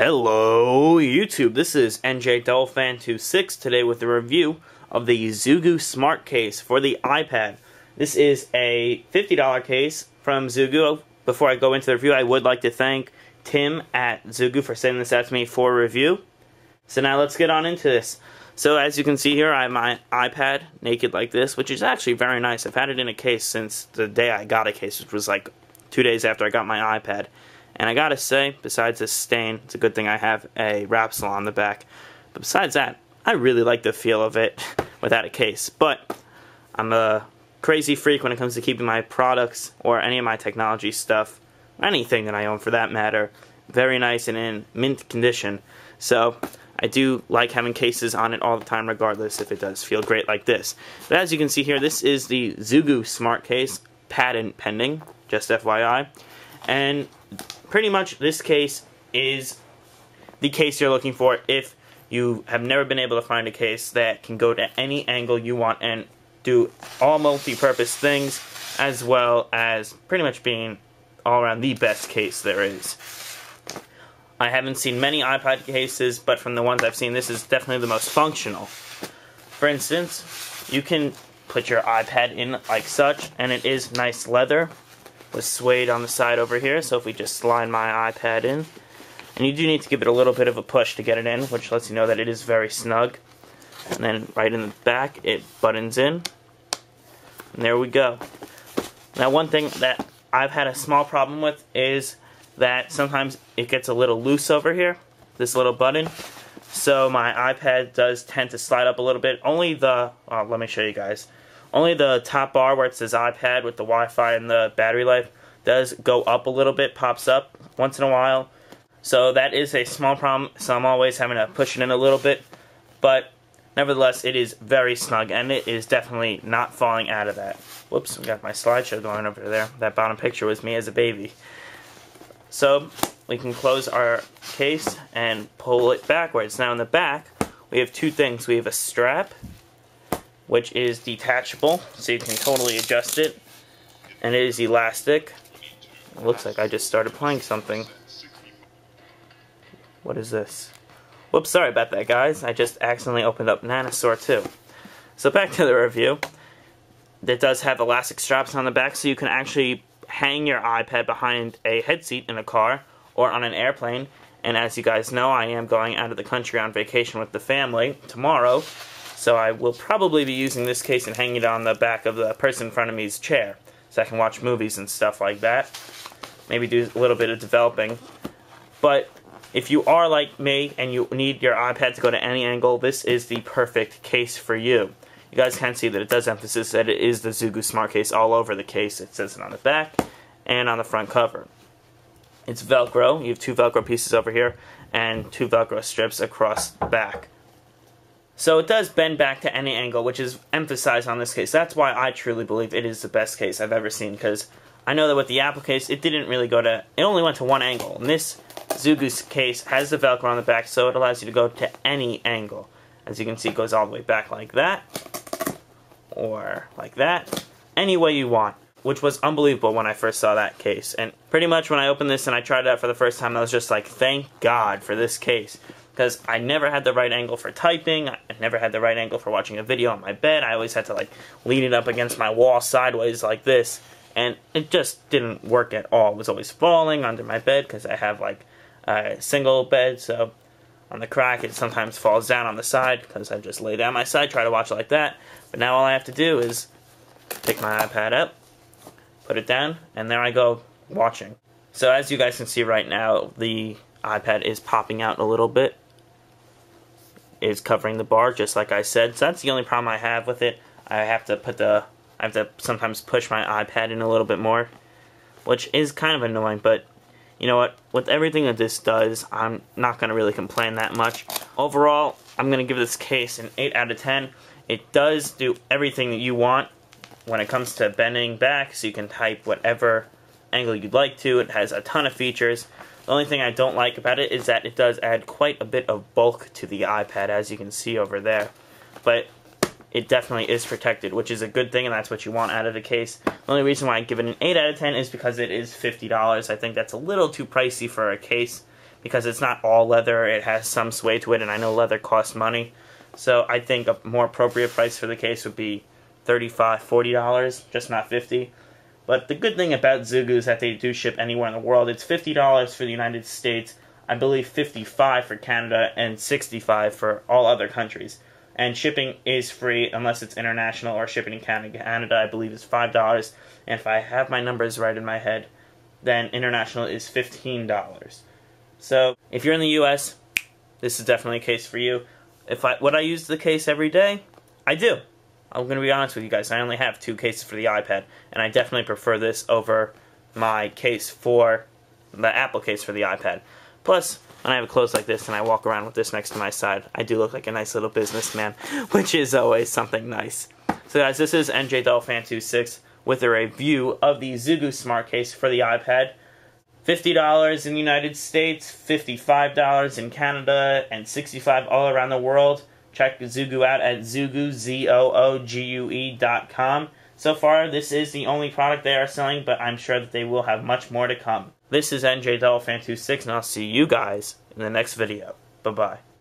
Hello YouTube, this is NJ_Fan26 today with a review of the ZooGue Smart Case for the iPad. This is a $50 case from ZooGue. Before I go into the review, I would like to thank Tim at ZooGue for sending this out to me for review. So now let's get on into this. So as you can see here, I have my iPad naked like this, which is actually very nice. I've had it in a case since the day I got a case, which was like 2 days after I got my iPad. And I gotta say, besides this stain, it's a good thing I have a wrap salon on the back. But besides that, I really like the feel of it without a case. But I'm a crazy freak when it comes to keeping my products or any of my technology stuff, anything that I own for that matter, very nice and in mint condition. So I do like having cases on it all the time, regardless if it does feel great like this. But as you can see here, this is the ZooGue Smart Case, patent pending, just FYI. And pretty much this case is the case you're looking for if you have never been able to find a case that can go to any angle you want and do all multi-purpose things, as well as pretty much being all around the best case there is. I haven't seen many iPad cases, but from the ones I've seen, this is definitely the most functional. For instance, you can put your iPad in like such, and it is nice leather with suede on the side over here. So if we just slide my iPad in, and you do need to give it a little bit of a push to get it in, which lets you know that it is very snug. And then right in the back, it buttons in, and there we go. Now one thing that I've had a small problem with is that sometimes it gets a little loose over here, this little button. So my iPad does tend to slide up a little bit. Only the, let me show you guys. Only the top bar where it says iPad with the Wi-Fi and the battery life does go up a little bit, pops up once in a while. So that is a small problem, so I'm always having to push it in a little bit. But nevertheless, it is very snug, and it is definitely not falling out of that. Whoops, we got my slideshow going over there. That bottom picture was me as a baby. So we can close our case and pull it backwards. Now in the back, we have two things. We have a strap, which is detachable, so you can totally adjust it, and it is elastic. It looks like I just started playing something. What is this? Whoops, sorry about that, guys. I just accidentally opened up Nanosaur 2. So back to the review. It does have elastic straps on the back, so you can actually hang your iPad behind a head seat in a car or on an airplane. And as you guys know, I am going out of the country on vacation with the family tomorrow. So I will probably be using this case and hanging it on the back of the person in front of me's chair, so I can watch movies and stuff like that. Maybe do a little bit of developing. But if you are like me and you need your iPad to go to any angle, this is the perfect case for you. You guys can see that it does emphasize that it is the ZooGue Smart Case all over the case. It says it on the back and on the front cover. It's Velcro. You have two Velcro pieces over here and two Velcro strips across the back. So it does bend back to any angle, which is emphasized on this case. That's why I truly believe it is the best case I've ever seen, because I know that with the Apple case, it didn't really go to, it only went to one angle. And this ZooGue case has the Velcro on the back, so it allows you to go to any angle. As you can see, it goes all the way back like that, or like that, any way you want, which was unbelievable when I first saw that case. And pretty much when I opened this and I tried it out for the first time, I was just like, thank God for this case. Because I never had the right angle for typing, I never had the right angle for watching a video on my bed. I always had to like lean it up against my wall sideways like this, and it just didn't work at all. It was always falling under my bed because I have like a single bed, so on the crack it sometimes falls down on the side because I just lay down my side, try to watch it like that. But now all I have to do is pick my iPad up, put it down, and there I go watching. So as you guys can see right now, the iPad is popping out a little bit. Is covering the bar, just like I said. So that's the only problem I have with it. I have to sometimes push my iPad in a little bit more, which is kind of annoying, but you know what? With everything that this does, I'm not going to really complain that much. Overall, I'm going to give this case an 8 out of 10. It does do everything that you want when it comes to bending back, so you can type whatever angle you'd like to. It has a ton of features. The only thing I don't like about it is that it does add quite a bit of bulk to the iPad, as you can see over there. But it definitely is protected, which is a good thing, and that's what you want out of the case. The only reason why I give it an 8 out of 10 is because it is $50. I think that's a little too pricey for a case. because it's not all leather. It has some suede to it, and I know leather costs money. So I think a more appropriate price for the case would be $35, $40, just not $50. But the good thing about ZooGue is that they do ship anywhere in the world. It's $50 for the United States, I believe $55 for Canada, and $65 for all other countries. And shipping is free unless it's international or shipping in Canada, I believe is $5. And if I have my numbers right in my head, then international is $15. So if you're in the US, this is definitely a case for you. Would I use the case every day? I do. I'm going to be honest with you guys. I only have 2 cases for the iPad, and I definitely prefer this over my case for the Apple case for the iPad. Plus, when I have it closed like this and I walk around with this next to my side, I do look like a nice little businessman, which is always something nice. So guys, this is NJDolphin26 with a review of the ZooGue Smart Case for the iPad. $50 in the United States, $55 in Canada, and $65 all around the world. Check ZooGue out at ZooGue, ZooGue.com. So far, this is the only product they are selling, but I'm sure that they will have much more to come. This is NJDolphin26, and I'll see you guys in the next video. Bye-bye.